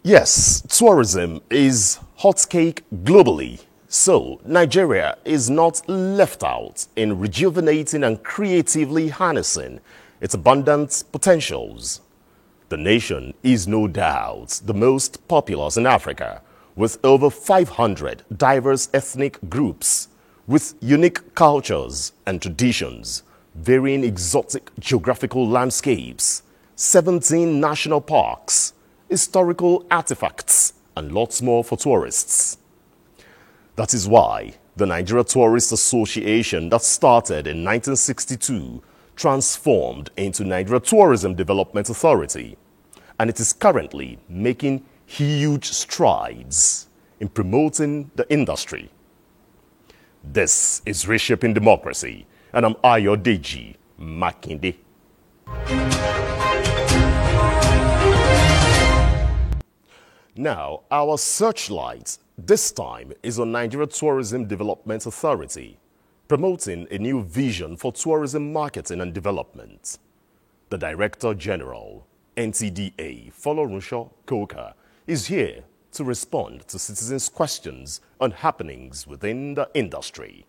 Yes, tourism is hot cake globally. So, Nigeria is not left out in rejuvenating and creatively harnessing its abundant potentials. The nation is no doubt the most populous in Africa, with over 500 diverse ethnic groups, with unique cultures and traditions, varying exotic geographical landscapes, 17 national parks, historical artifacts, and lots more for tourists. That is why the Nigeria Tourist Association that started in 1962 transformed into Nigeria Tourism Development Authority, and it is currently making huge strides in promoting the industry. This is Reshaping Democracy, and I'm Ayodeji Makinde. Now, our searchlight this time is on Nigeria Tourism Development Authority, promoting a new vision for tourism marketing and development. The Director General, NTDA, Folorunsho Koka, is here to respond to citizens' questions on happenings within the industry.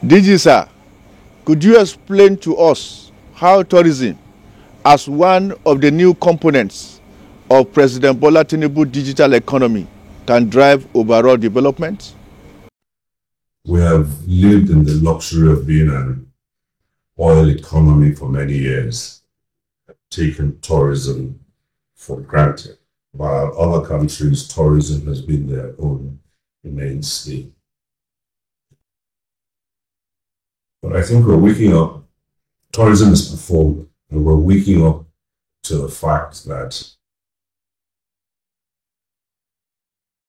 DG sir, could you explain to us how tourism, as one of the new components of President Bola Tinubu's digital economy, can drive overall development? We have lived in the luxury of being an oil economy for many years, taken tourism for granted. While other countries, tourism has been their own mainstay. But I think we're waking up, tourism is performed, and we're waking up to the fact that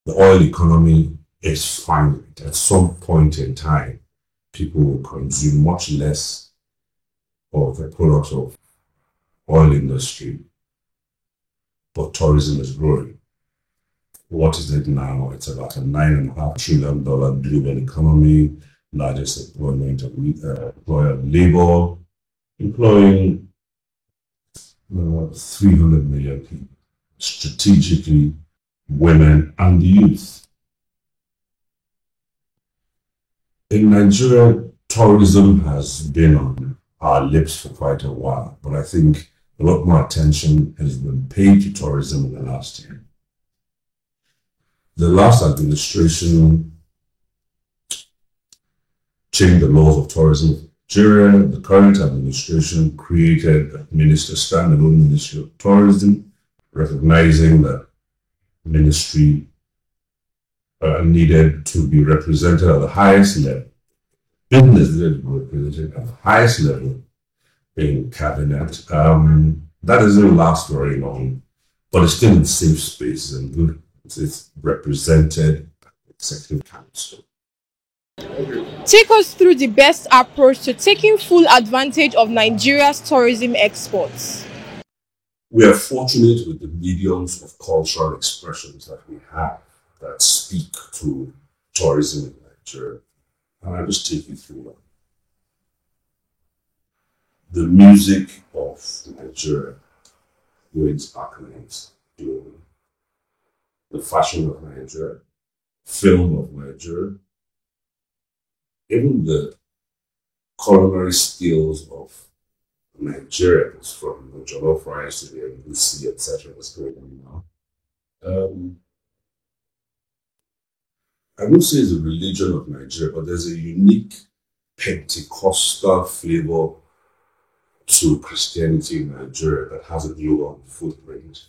the oil economy is finite. At some point in time, people will consume much less of the products of oil industry, but tourism is growing. What is it now? It's about a $9.5 trillion global economy, largest employment of labor, employing 300 million people, strategically women and youth. In Nigeria, tourism has been on our lips for quite a while, but I think a lot more attention has been paid to tourism in the last year. The last administration changed the laws of tourism. Nigeria, the current administration created a standalone Ministry of Tourism, recognizing that ministry needed to be represented at the highest level. Business needed to be represented at the highest level in cabinet. That doesn't last very long, but it's still in safe space and good. It's represented at the Executive Council. Take us through the best approach to taking full advantage of Nigeria's tourism exports. We are fortunate with the mediums of cultural expressions that we have that speak to tourism in Nigeria. And I'll just take you through them. The music of Nigeria wins accolades. The fashion of Nigeria, film of Nigeria, even the culinary skills of Nigerians, from the jollof rice to the egusi, etc., that's going on now. I won't say it's a religion of Nigeria, but there's a unique Pentecostal flavor to Christianity in Nigeria that has a global footprint.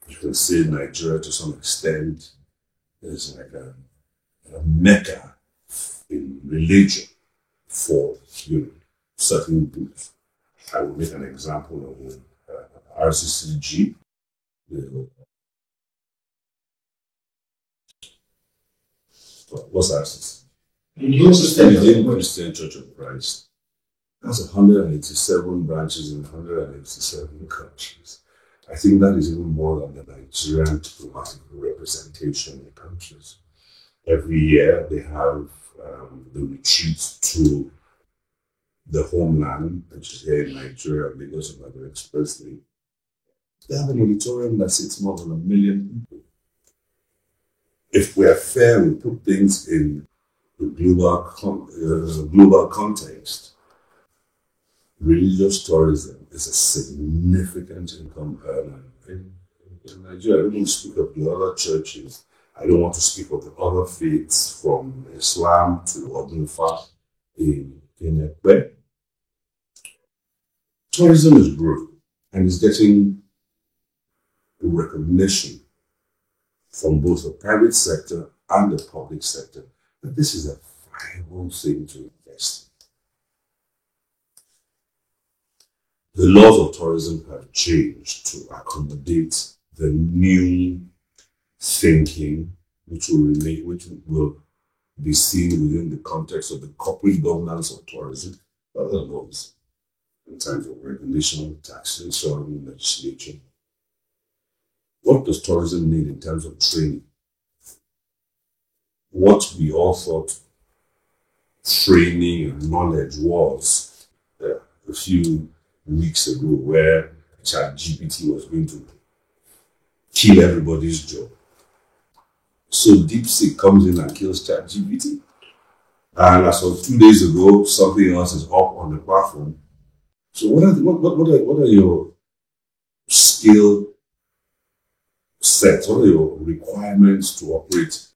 You can say Nigeria to some extent is like a mecca in religion for certain groups. I will make an example of RCCG. What's RCCG? Indian Christian Church of Christ. That's 187 branches in 187 countries. I think that is even more than the Nigerian diplomatic representation in the countries. Every year they have the retreat to the homeland, which is here in Nigeria, Lagos and Nigeria Expressway, they have an auditorium that sits more than 1 million people. If we are fair, we put things in the global context. Religious tourism is a significant income earner in Nigeria. I don't speak of the other churches. I don't want to speak of the other faiths from Islam to Odunufa in Ekpe. Tourism is growing and is getting recognition from both the private sector and the public sector that this is a viable thing to invest in. The laws of tourism have changed to accommodate the new thinking, which will be seen within the context of the corporate governance of tourism, other laws in terms of regulation, taxation, legislation. What does tourism need in terms of training? What we all thought training and knowledge was a few weeks ago, where ChatGPT was going to kill everybody's job. So DeepSeek comes in and kills ChatGPT. And as of 2 days ago, something else is up on the platform. So what are your skill sets? What are your requirements to operate?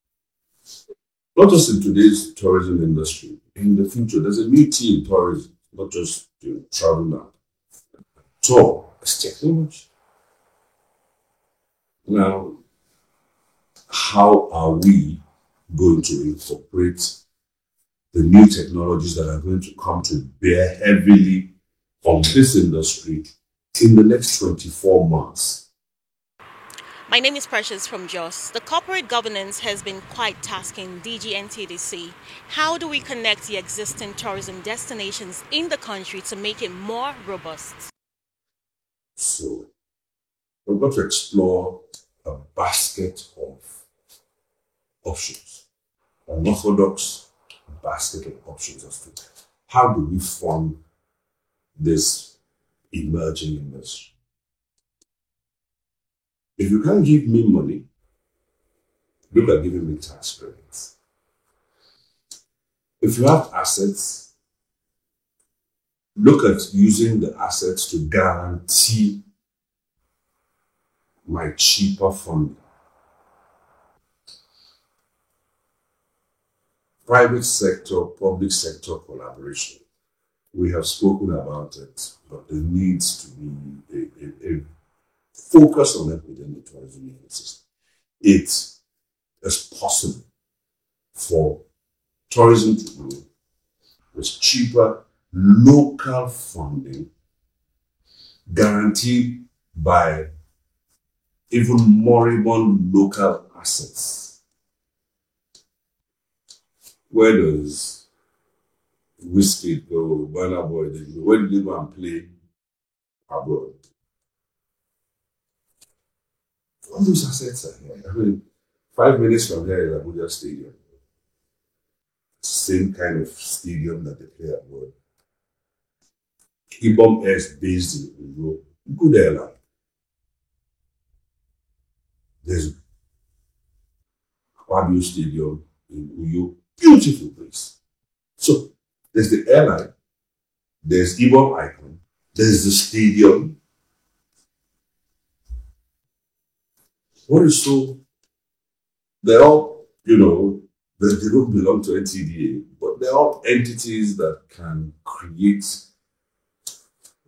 Not just in today's tourism industry, in the future. There's a new T in tourism, not just travel now. So it's technology. Now, how are we going to incorporate the new technologies that are going to come to bear heavily on this industry in the next 24 months? My name is Precious from Jos. The corporate governance has been quite tasking DGNTDC. How do we connect the existing tourism destinations in the country to make it more robust? So, we're going to explore a basket of options, an orthodox basket of options as to how do we fund this emerging industry. If you can't give me money, look at giving me tax credits. If you have assets, look at using the assets to guarantee my cheaper funding. Private sector, public sector collaboration. We have spoken about it, but there needs to be a focus on it within the tourism ecosystem. It is possible for tourism to grow with cheaper local funding, guaranteed by even moribund local assets. Where does Whiskey go, Burna Boy, where did they go and play abroad? All those assets are here. I mean, 5 minutes from here is Abuja Stadium. Same kind of stadium that they play abroad. Ibom Air is based in Uyo. Good airline. There's Fabio Stadium in Uyo. Beautiful place. So there's the airline, there's Ibom Icon, there's the stadium. What is so? They're all, they don't belong to NTDA, but they're all entities that can create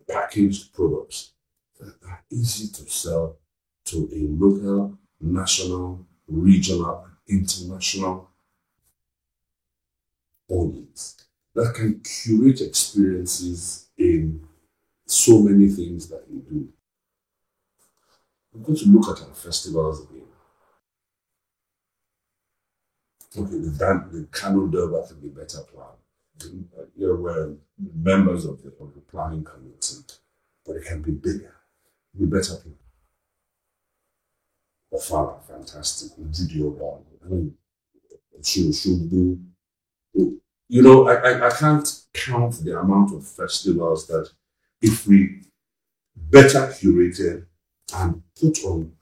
packaged products that are easy to sell to a local, national, regional, international audience that can curate experiences in so many things that we do. I'm going to look at our festivals again. Okay, the Kano Derby can be better planned. We're members of the planning committee, but it can be bigger, be better planned. Ofara, fantastic. Judy Oban, I mean, she should be You know, I can't count the amount of festivals that if we better curated and put on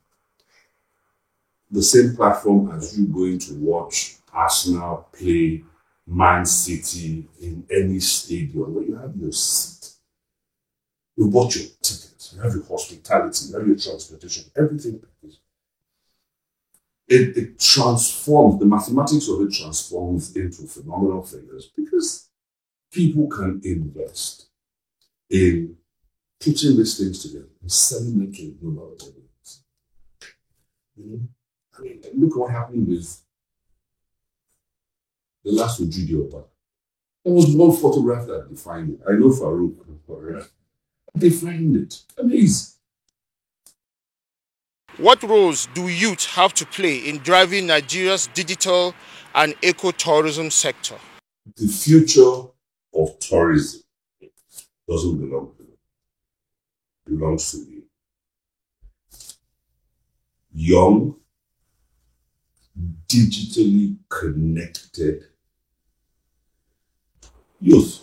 the same platform as you going to watch Arsenal play Man City in any stadium, where you have your seat, you bought your tickets, you have your hospitality, you have your transportation, everything. It transforms, the mathematics of it transforms into phenomenal figures because people can invest in putting these things together and selling them to global audience. You know? I mean, look what happened with the last Ojude Oba. There was one photograph that defined it. I know Farouk defined it. Amazing. What roles do youth have to play in driving Nigeria's digital and eco-tourism sector? The future of tourism doesn't belong to them. It belongs to the young, digitally connected youth.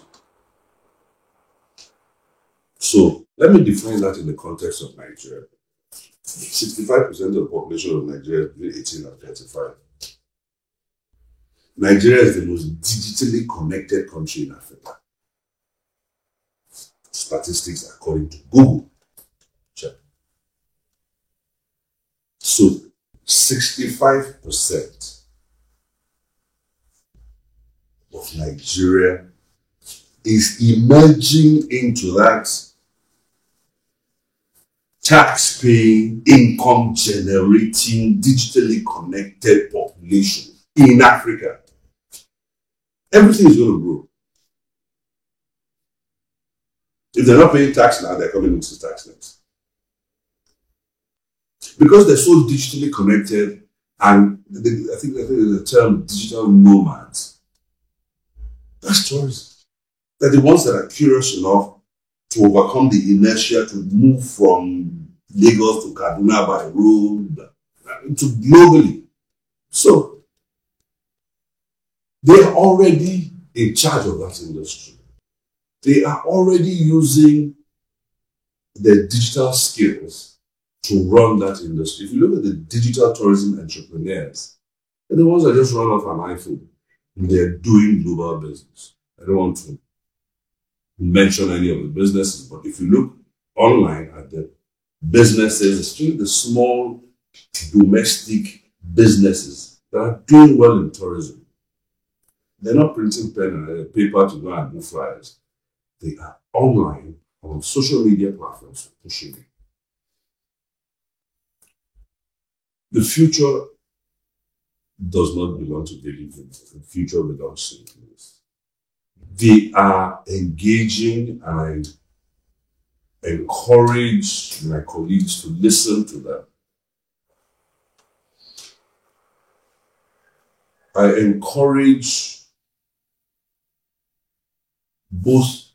So let me define that in the context of Nigeria. 65% of the population of Nigeria is between 18 and 35. Nigeria is the most digitally connected country in Africa. Statistics according to Google. Check. So 65% of Nigeria is emerging into that tax-paying, income-generating, digitally connected population in Africa. Everything is going to grow. If they're not paying tax now, they're coming into tax next. Because they're so digitally connected, and I think the term digital nomads, that's tourism. They're the ones that are curious enough to overcome the inertia to move from Lagos to Kaduna by road to globally. So they are already in charge of that industry. They are already using their digital skills to run that industry. If you look at the digital tourism entrepreneurs, they're the ones that just run off an iPhone. They're doing global business. I don't want to mention any of the businesses, but if you look online at the businesses, especially the small domestic businesses that are doing well in tourism, they're not printing pen and paper to go and do flyers. They are online on social media platforms pushing it. The future does not belong to daily business. The future belongs to business. They are engaging, and I encourage my colleagues to listen to them. I encourage both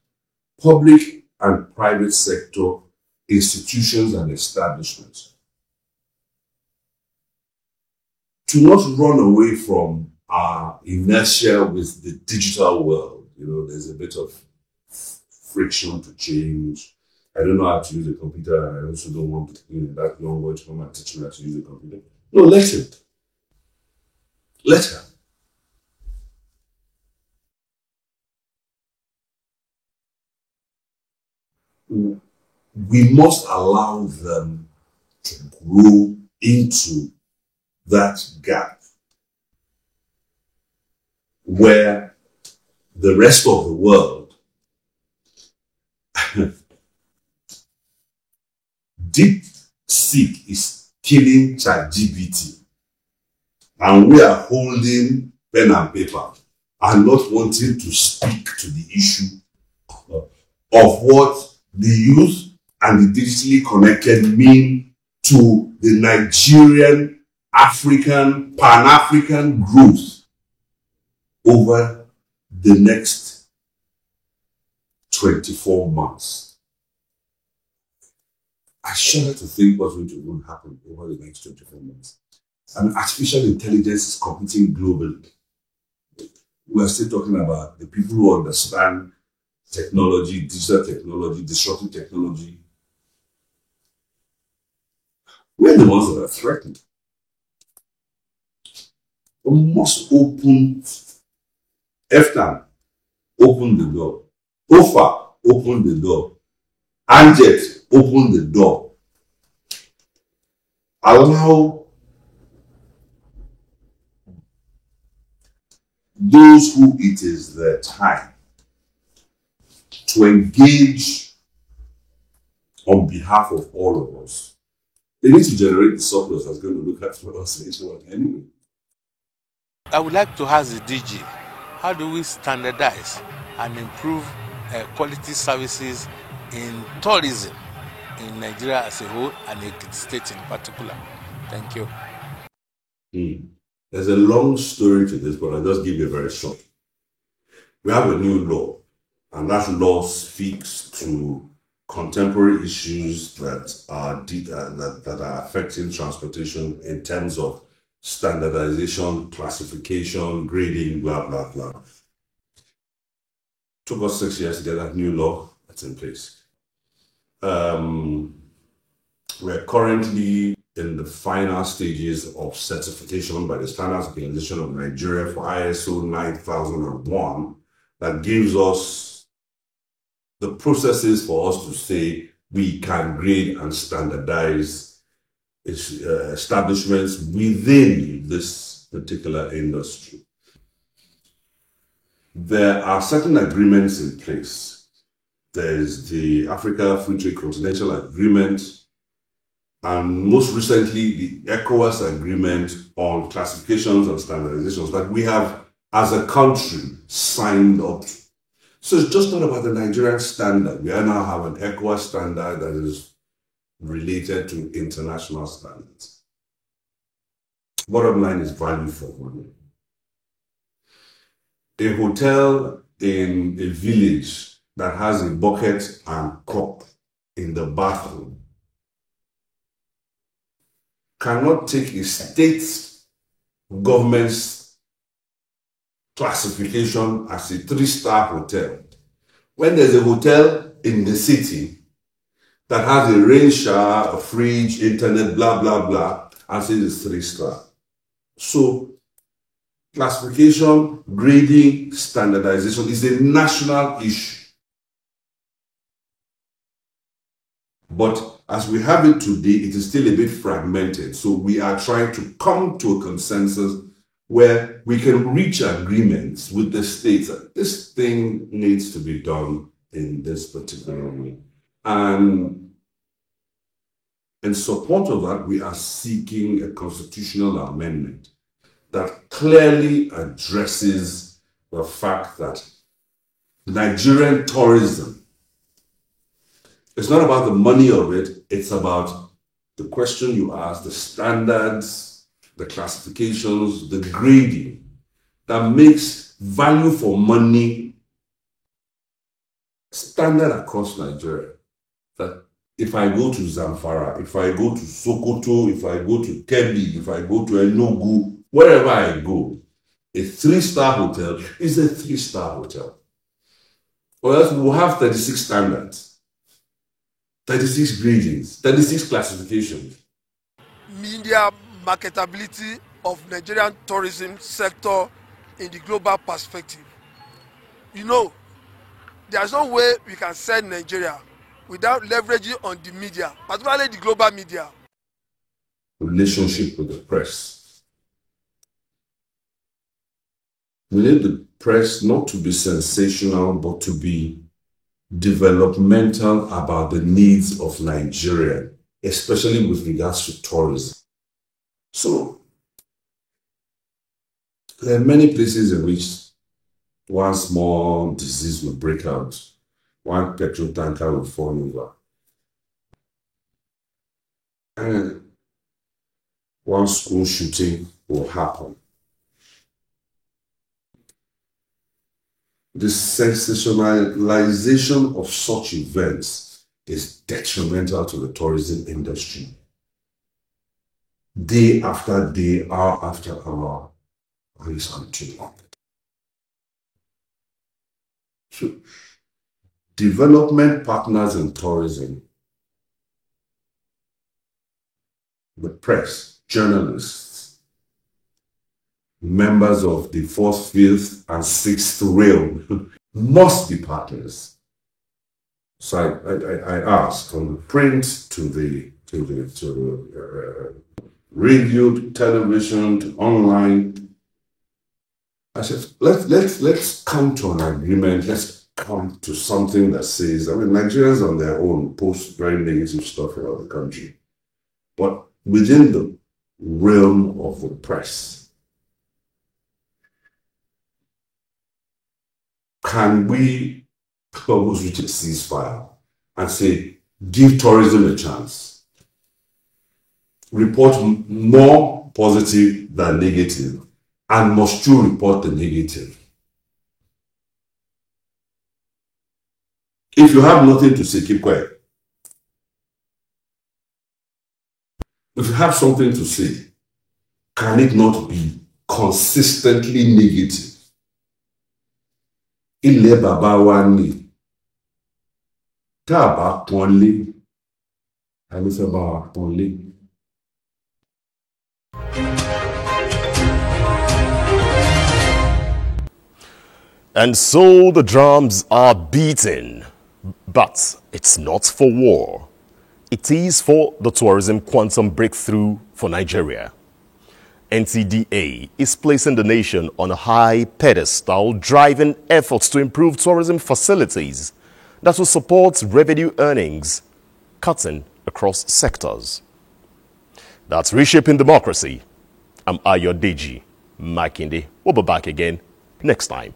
public and private sector institutions and establishments to not run away from our inertia with the digital world. You know, there's a bit of friction to change. I don't know how to use a computer. I also don't want that young boy to come and teach me how to use a computer. No, let him. Let her. We must allow them to grow into that gap where the rest of the world DeepSeek is killing ChatGPT, and we are holding pen and paper and not wanting to speak to the issue of what the youth and the digitally connected mean to the Nigerian, African, Pan-African growth over the next 24 months. I shudder to think what's going to happen over the next 24 months. And artificial intelligence is competing globally. we're still talking about the people who understand technology, digital technology, disruptive technology. We're the ones that are threatened. We must open EFTAN, open the door. OFA, open the door. ANJET, open the door. Allow those who it is their time to engage on behalf of all of us. They need to generate the surplus that's going to look after us later on anyway. I would like to ask the DG, how do we standardize and improve quality services in tourism in Nigeria as a whole and the state in particular? Thank you. There's a long story to this, but I'll just give you a very short. We have a new law, and that law speaks to contemporary issues that are affecting transportation in terms of standardization, classification, grading, blah, blah, blah. Took us 6 years to get that new law that's in place. We're currently in the final stages of certification by the Standards Organization of Nigeria for ISO 9001 that gives us the processes for us to say we can grade and standardize establishments within this particular industry. There are certain agreements in place. There's the Africa Free Trade Continental Agreement, and most recently the ECOWAS Agreement on classifications and standardizations that we have as a country signed up to. So it's just not about the Nigerian standard. We now have an ECOWAS standard that is related to international standards. Bottom line is value for money. A hotel in a village that has a bucket and cup in the bathroom cannot take a state government's classification as a 3-star hotel when there's a hotel in the city that has a rain shower, a fridge, internet, blah, blah, blah, and says it's 3-star. So classification, grading, standardization is a national issue. But as we have it today, it is still a bit fragmented. So we are trying to come to a consensus where we can reach agreements with the states. This thing needs to be done in this particular way. And in support of that, we are seeking a constitutional amendment that clearly addresses the fact that Nigerian tourism, it's not about the money of it, it's about the question you ask, the standards, the classifications, the grading that makes value for money standard across Nigeria. That if I go to Zamfara, if I go to Sokoto, if I go to Kebbi, if I go to Enugu, wherever I go, a 3-star hotel is a 3-star hotel. Or else we'll have 36 standards, 36 gradings, 36 classifications. Media marketability of Nigerian tourism sector in the global perspective. You know, there's no way we can sell Nigeria without leveraging on the media, particularly the global media. Relationship with the press. We need the press not to be sensational, but to be developmental about the needs of Nigeria, especially with regards to tourism. So, there are many places in which one small disease will break out, one petrol tanker will fall over, and one school shooting will happen. The sensationalization of such events is detrimental to the tourism industry. Day after day, hour after hour, and it's continuing. So, development partners in tourism, the press, journalists, members of the 4th, 5th, and 6th rail must be partners. So I asked, from the print to the radio, to television, to online. I said, let's come to an agreement. Let's come to something that says, I mean, Nigerians on their own post very negative stuff about the country, but within the realm of the press, can we almost reach a ceasefire and say, give tourism a chance? Report more positive than negative, and must you report the negative? If you have nothing to say, keep quiet. If you have something to say, can it not be consistently negative? Ilẹ̀ bàbá wa ni tá a bá pọ́nlé, a ló fẹ́ bá wa pọ́nlé. And so the drums are beaten, but it's not for war. It is for the tourism quantum breakthrough for Nigeria. NTDA is placing the nation on a high pedestal, driving efforts to improve tourism facilities that will support revenue earnings, cutting across sectors. That's Reshaping Democracy. I'm Ayodeji Makinde. We'll be back again next time.